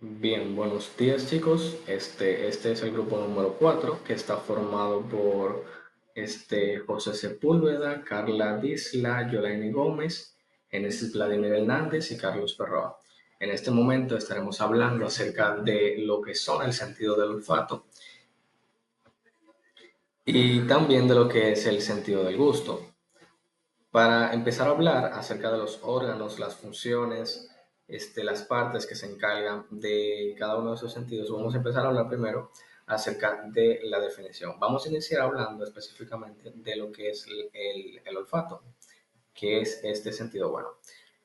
Bien, buenos días chicos. Este es el grupo número 4 que está formado por José Sepúlveda, Carla Disla, Yolaine Gómez, Genesis Vladimir Hernández y Carlos Perroa. En este momento estaremos hablando acerca de lo que son el sentido del olfato y también de lo que es el sentido del gusto. Para empezar a hablar acerca de los órganos, las funciones, las partes que se encargan de cada uno de esos sentidos, vamos a empezar a hablar primero acerca de la definición. Vamos a iniciar hablando específicamente de lo que es el olfato, que es este sentido. Bueno,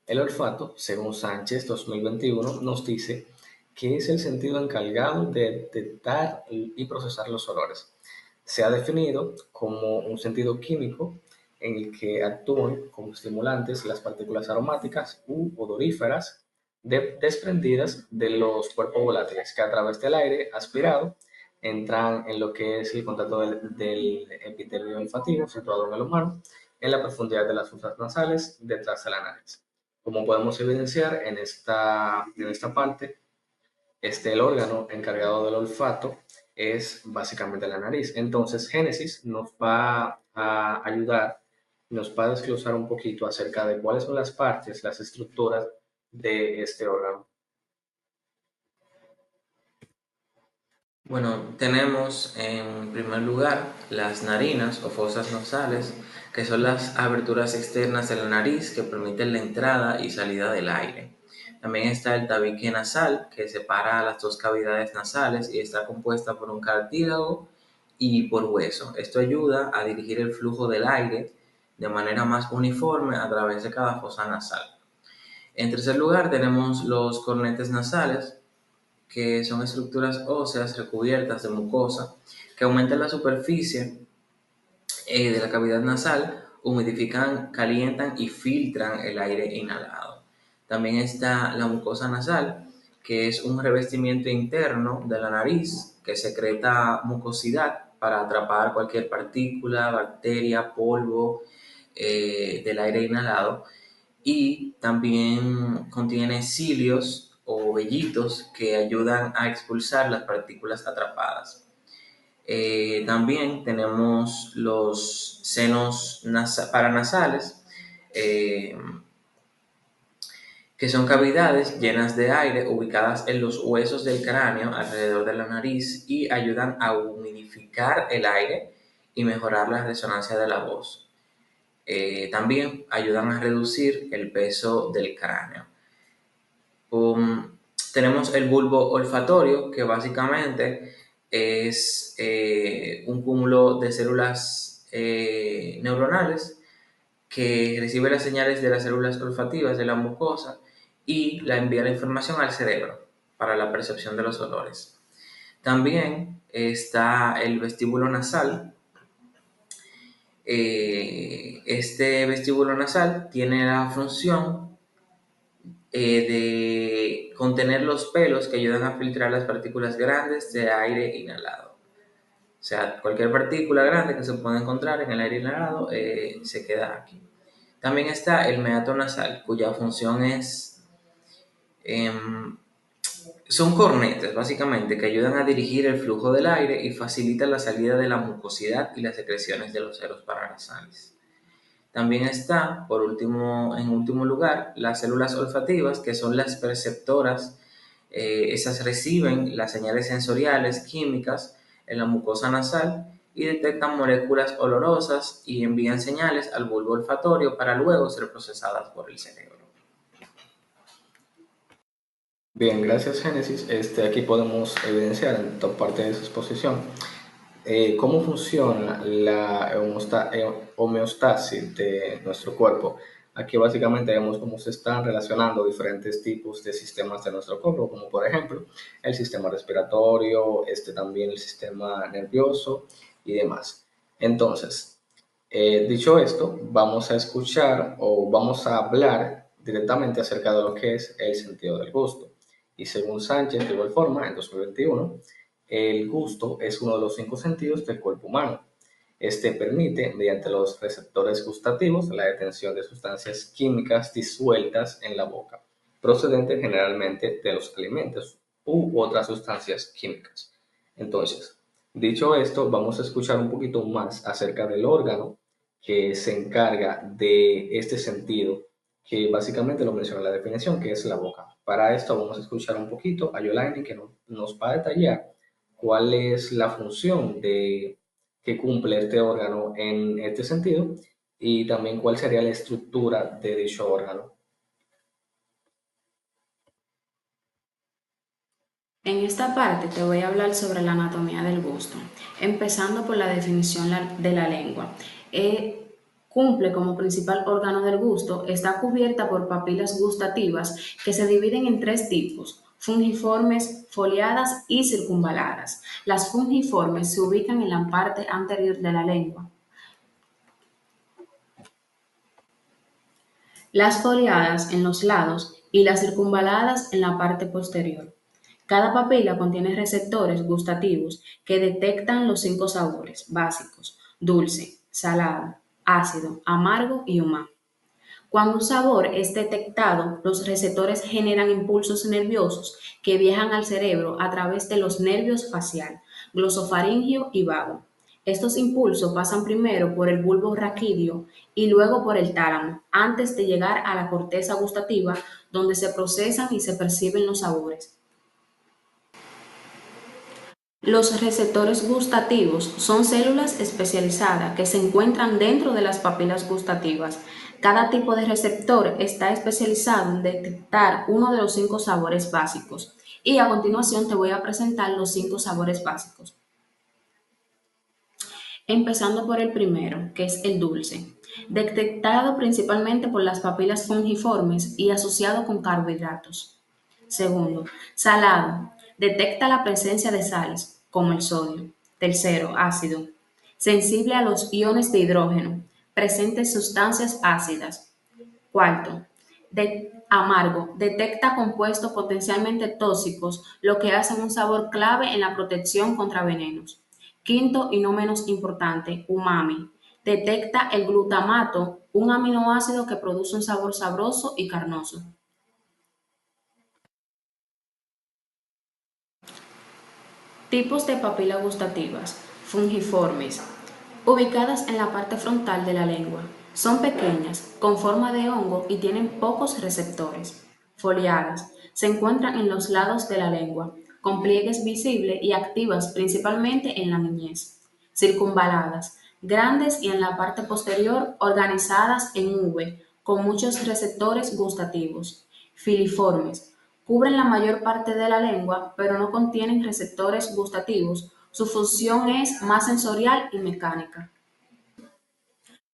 el olfato, según Sánchez 2021, nos dice que es el sentido encargado de detectar y procesar los olores. Se ha definido como un sentido químico en el que actúan como estimulantes las partículas aromáticas u odoríferas desprendidas de los cuerpos volátiles que a través del aire aspirado entran en lo que es el contacto del epitelio olfativo situado en el humano en la profundidad de las fosas nasales detrás de la nariz. Como podemos evidenciar en esta parte, el órgano encargado del olfato es básicamente la nariz. Entonces, Génesis nos va a ayudar, nos va a desglosar un poquito acerca de cuáles son las partes, las estructuras de este órgano. Bueno, tenemos en primer lugar las narinas o fosas nasales, que son las aberturas externas de la nariz que permiten la entrada y salida del aire. También está el tabique nasal, que separa las dos cavidades nasales y está compuesta por un cartílago y por hueso. Esto ayuda a dirigir el flujo del aire de manera más uniforme a través de cada fosa nasal. En tercer lugar tenemos los cornetes nasales, que son estructuras óseas recubiertas de mucosa que aumentan la superficie de la cavidad nasal, humidifican, calientan y filtran el aire inhalado. También está la mucosa nasal, que es un revestimiento interno de la nariz que secreta mucosidad para atrapar cualquier partícula, bacteria, polvo del aire inhalado, y también contiene cilios o vellitos que ayudan a expulsar las partículas atrapadas. También tenemos los senos paranasales, eh, que son cavidades llenas de aire ubicadas en los huesos del cráneo alrededor de la nariz y ayudan a humidificar el aire y mejorar la resonancia de la voz. También ayudan a reducir el peso del cráneo. Tenemos el bulbo olfatorio, que básicamente es un cúmulo de células neuronales que recibe las señales de las células olfativas de la mucosa y la envía la información al cerebro para la percepción de los olores. También está el vestíbulo nasal. Este vestíbulo nasal tiene la función de contener los pelos que ayudan a filtrar las partículas grandes de aire inhalado. O sea, cualquier partícula grande que se pueda encontrar en el aire inhalado se queda aquí. También está el meato nasal, cuya función es... son cornetes, básicamente, que ayudan a dirigir el flujo del aire y facilitan la salida de la mucosidad y las secreciones de los seros paranasales. También está, por último, en último lugar, las células olfativas, que son las perceptoras. Esas reciben las señales sensoriales químicas en la mucosa nasal y detectan moléculas olorosas y envían señales al bulbo olfatorio para luego ser procesadas por el cerebro. Bien, gracias Génesis. Aquí podemos evidenciar en esta parte de esa exposición cómo funciona la homeostasis de nuestro cuerpo. Aquí básicamente vemos cómo se están relacionando diferentes tipos de sistemas de nuestro cuerpo, como por ejemplo el sistema respiratorio, también el sistema nervioso y demás. Entonces, dicho esto, vamos a escuchar o vamos a hablar directamente acerca de lo que es el sentido del gusto. Y según Sánchez, de igual forma, en 2021, el gusto es uno de los 5 sentidos del cuerpo humano. Este permite, mediante los receptores gustativos, la detención de sustancias químicas disueltas en la boca, procedentes generalmente de los alimentos u otras sustancias químicas. Entonces, dicho esto, vamos a escuchar un poquito más acerca del órgano que se encarga de este sentido, que básicamente lo menciona en la definición, que es la boca. Para esto vamos a escuchar un poquito a Yolaine, que nos va a detallar cuál es la función que cumple este órgano en este sentido y también cuál sería la estructura de dicho órgano. En esta parte te voy a hablar sobre la anatomía del gusto, empezando por la definición de la lengua. Cumple como principal órgano del gusto, está cubierta por papilas gustativas que se dividen en tres tipos: fungiformes, foliadas y circunvaladas. Las fungiformes se ubican en la parte anterior de la lengua. Las foliadas en los lados y las circunvaladas en la parte posterior. Cada papila contiene receptores gustativos que detectan los 5 sabores básicos: dulce, salado, ácido, amargo y umami. Cuando un sabor es detectado, los receptores generan impulsos nerviosos que viajan al cerebro a través de los nervios facial, glosofaringio y vago. Estos impulsos pasan primero por el bulbo raquídeo y luego por el tálamo, antes de llegar a la corteza gustativa, donde se procesan y se perciben los sabores. Los receptores gustativos son células especializadas que se encuentran dentro de las papilas gustativas. Cada tipo de receptor está especializado en detectar uno de los 5 sabores básicos. Y a continuación te voy a presentar los 5 sabores básicos. Empezando por el primero, que es el dulce, detectado principalmente por las papilas fungiformes y asociado con carbohidratos. Segundo, salado, detecta la presencia de sales, como el sodio. Tercero, ácido, sensible a los iones de hidrógeno, presente sustancias ácidas. Cuarto, amargo, detecta compuestos potencialmente tóxicos, lo que hace un sabor clave en la protección contra venenos. Quinto y no menos importante, umami, detecta el glutamato, un aminoácido que produce un sabor sabroso y carnoso. Tipos de papilas gustativas: fungiformes, ubicadas en la parte frontal de la lengua. Son pequeñas, con forma de hongo y tienen pocos receptores. Foliadas, se encuentran en los lados de la lengua, con pliegues visibles y activas principalmente en la niñez. Circunvaladas, grandes y en la parte posterior organizadas en V, con muchos receptores gustativos. Filiformes, cubren la mayor parte de la lengua, pero no contienen receptores gustativos. Su función es más sensorial y mecánica.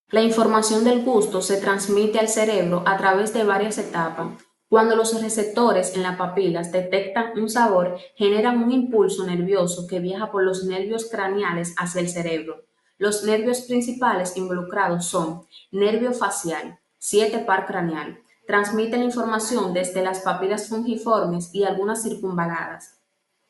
La información del gusto se transmite al cerebro a través de varias etapas. Cuando los receptores en las papilas detectan un sabor, generan un impulso nervioso que viaja por los nervios craneales hacia el cerebro. Los nervios principales involucrados son nervio facial, 7 par craneal. Transmite la información desde las papilas fungiformes y algunas circunvaladas.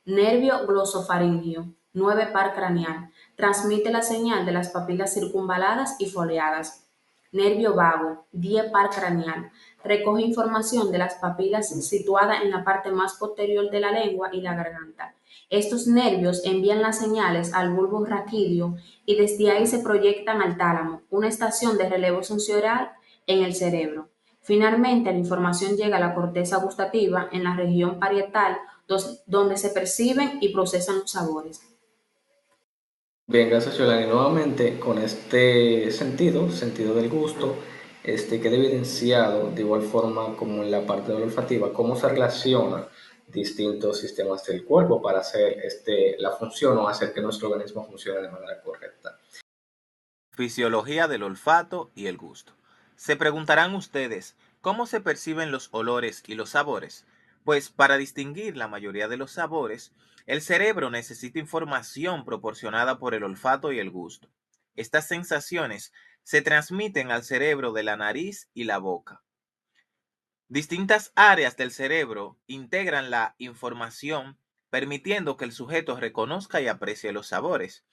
Nervio glosofaringio, 9 par craneal. Transmite la señal de las papilas circunvaladas y foliadas. Nervio vago, 10 par craneal. Recoge información de las papilas situadas en la parte más posterior de la lengua y la garganta. Estos nervios envían las señales al bulbo raquídeo y desde ahí se proyectan al tálamo, una estación de relevo sensorial en el cerebro. Finalmente, la información llega a la corteza gustativa en la región parietal, donde se perciben y procesan los sabores. Bien, gracias Yolani. Nuevamente con este sentido del gusto, queda evidenciado de igual forma como en la parte de la olfativa, cómo se relacionan distintos sistemas del cuerpo para hacer la función o hacer que nuestro organismo funcione de manera correcta. Fisiología del olfato y el gusto. Se preguntarán ustedes, ¿cómo se perciben los olores y los sabores? Pues para distinguir la mayoría de los sabores, el cerebro necesita información proporcionada por el olfato y el gusto. Estas sensaciones se transmiten al cerebro de la nariz y la boca. Distintas áreas del cerebro integran la información, permitiendo que el sujeto reconozca y aprecie los sabores.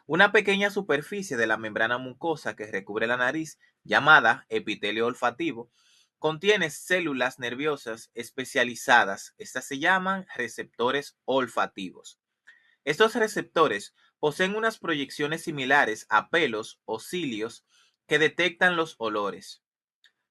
Una pequeña superficie de la membrana mucosa que recubre la nariz, llamada epitelio olfativo, contiene células nerviosas especializadas. Estas se llaman receptores olfativos. Estos receptores poseen unas proyecciones similares a pelos o cilios que detectan los olores.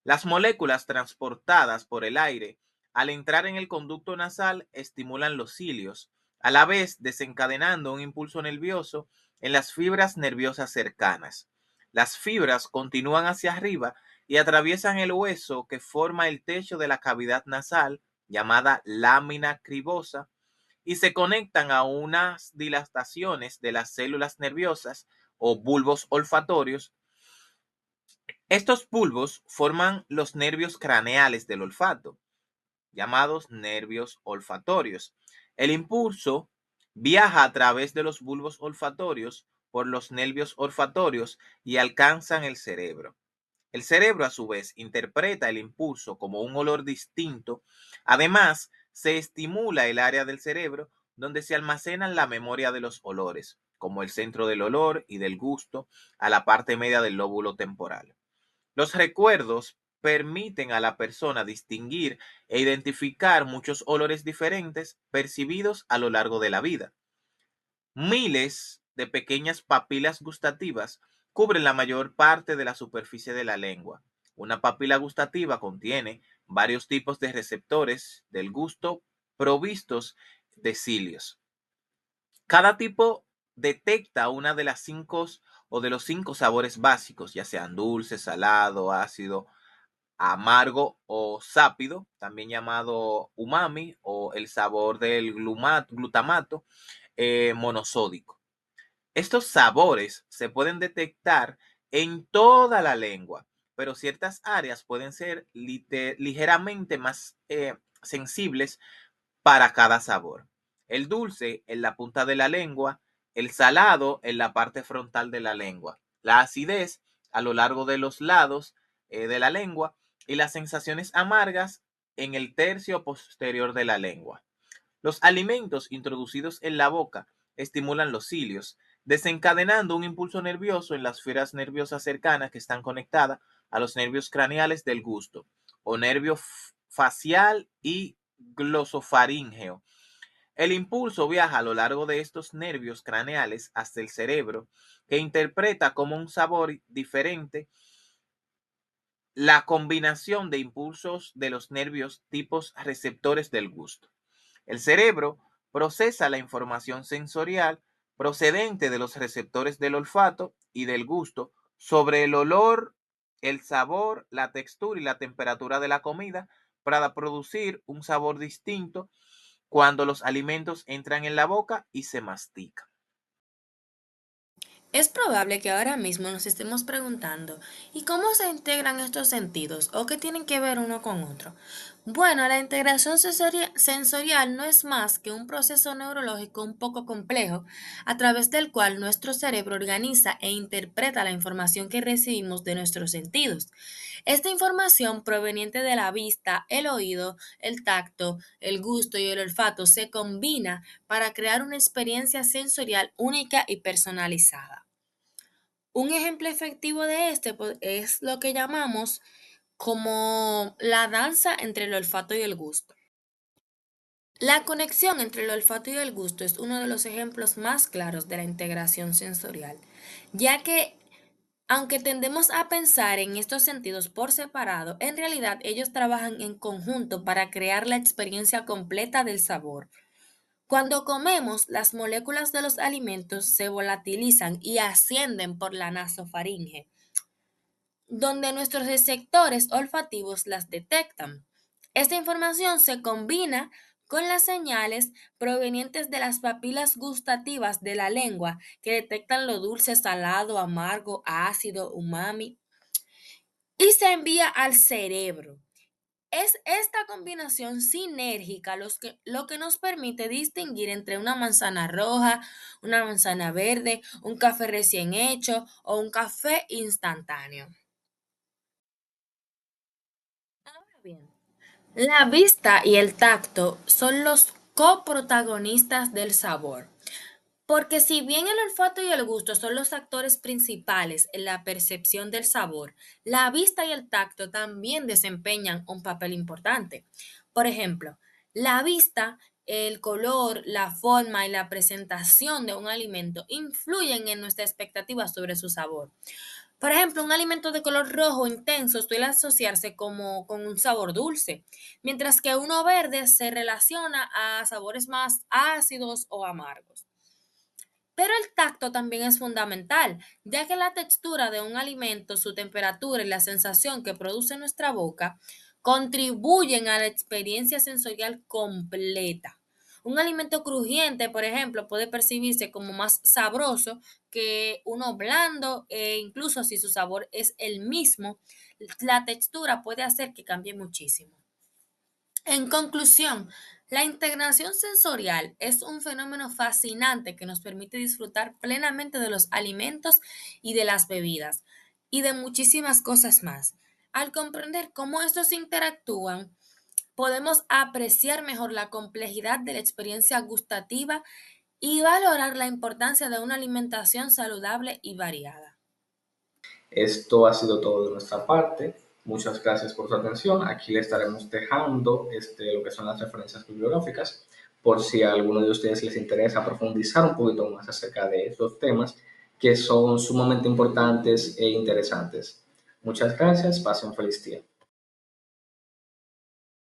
Las moléculas transportadas por el aire al entrar en el conducto nasal estimulan los cilios, a la vez desencadenando un impulso nervioso en las fibras nerviosas cercanas. Las fibras continúan hacia arriba y atraviesan el hueso que forma el techo de la cavidad nasal, llamada lámina cribosa, y se conectan a unas dilataciones de las células nerviosas o bulbos olfatorios. Estos bulbos forman los nervios craneales del olfato, llamados nervios olfatorios. El impulso viaja a través de los bulbos olfatorios por los nervios olfatorios y alcanzan el cerebro. El cerebro, a su vez, interpreta el impulso como un olor distinto. Además, se estimula el área del cerebro donde se almacenan la memoria de los olores, como el centro del olor y del gusto, a la parte media del lóbulo temporal. Los recuerdos permiten a la persona distinguir e identificar muchos olores diferentes percibidos a lo largo de la vida. Miles de pequeñas papilas gustativas cubren la mayor parte de la superficie de la lengua. Una papila gustativa contiene varios tipos de receptores del gusto provistos de cilios. Cada tipo detecta una de las cinco o de los cinco sabores básicos, ya sean dulce, salado, ácido, amargo o sápido, también llamado umami, o el sabor del glutamato monosódico. Estos sabores se pueden detectar en toda la lengua, pero ciertas áreas pueden ser ligeramente más sensibles para cada sabor. El dulce en la punta de la lengua, el salado en la parte frontal de la lengua, la acidez a lo largo de los lados de la lengua y las sensaciones amargas en el tercio posterior de la lengua. Los alimentos introducidos en la boca estimulan los cilios, desencadenando un impulso nervioso en las fibras nerviosas cercanas que están conectadas a los nervios craneales del gusto, o nervio facial y glosofaríngeo. El impulso viaja a lo largo de estos nervios craneales hasta el cerebro, que interpreta como un sabor diferente la combinación de impulsos de los nervios tipos receptores del gusto. El cerebro procesa la información sensorial procedente de los receptores del olfato y del gusto sobre el olor, el sabor, la textura y la temperatura de la comida para producir un sabor distinto cuando los alimentos entran en la boca y se mastican. Es probable que ahora mismo nos estemos preguntando, ¿y cómo se integran estos sentidos o qué tienen que ver uno con otro? Bueno, la integración sensorial no es más que un proceso neurológico un poco complejo a través del cual nuestro cerebro organiza e interpreta la información que recibimos de nuestros sentidos. Esta información proveniente de la vista, el oído, el tacto, el gusto y el olfato se combina para crear una experiencia sensorial única y personalizada. Un ejemplo efectivo de este es lo que llamamos como la danza entre el olfato y el gusto. La conexión entre el olfato y el gusto es uno de los ejemplos más claros de la integración sensorial, ya que aunque tendemos a pensar en estos sentidos por separado, en realidad ellos trabajan en conjunto para crear la experiencia completa del sabor. Cuando comemos, las moléculas de los alimentos se volatilizan y ascienden por la nasofaringe, donde nuestros receptores olfativos las detectan. Esta información se combina con las señales provenientes de las papilas gustativas de la lengua que detectan lo dulce, salado, amargo, ácido, umami y se envía al cerebro. Es esta combinación sinérgica lo que nos permite distinguir entre una manzana roja, una manzana verde, un café recién hecho o un café instantáneo. Ahora bien, la vista y el tacto son los coprotagonistas del sabor. Porque si bien el olfato y el gusto son los actores principales en la percepción del sabor, la vista y el tacto también desempeñan un papel importante. Por ejemplo, la vista, el color, la forma y la presentación de un alimento influyen en nuestra expectativa sobre su sabor. Por ejemplo, un alimento de color rojo intenso suele asociarse como con un sabor dulce, mientras que uno verde se relaciona a sabores más ácidos o amargos. Pero el tacto también es fundamental, ya que la textura de un alimento, su temperatura y la sensación que produce en nuestra boca contribuyen a la experiencia sensorial completa. Un alimento crujiente, por ejemplo, puede percibirse como más sabroso que uno blando e incluso si su sabor es el mismo, la textura puede hacer que cambie muchísimo. En conclusión, la integración sensorial es un fenómeno fascinante que nos permite disfrutar plenamente de los alimentos y de las bebidas y de muchísimas cosas más. Al comprender cómo estos interactúan, podemos apreciar mejor la complejidad de la experiencia gustativa y valorar la importancia de una alimentación saludable y variada. Esto ha sido todo de nuestra parte. Muchas gracias por su atención. Aquí le estaremos dejando lo que son las referencias bibliográficas por si a alguno de ustedes les interesa profundizar un poquito más acerca de estos temas que son sumamente importantes e interesantes. Muchas gracias. Pasen un feliz día.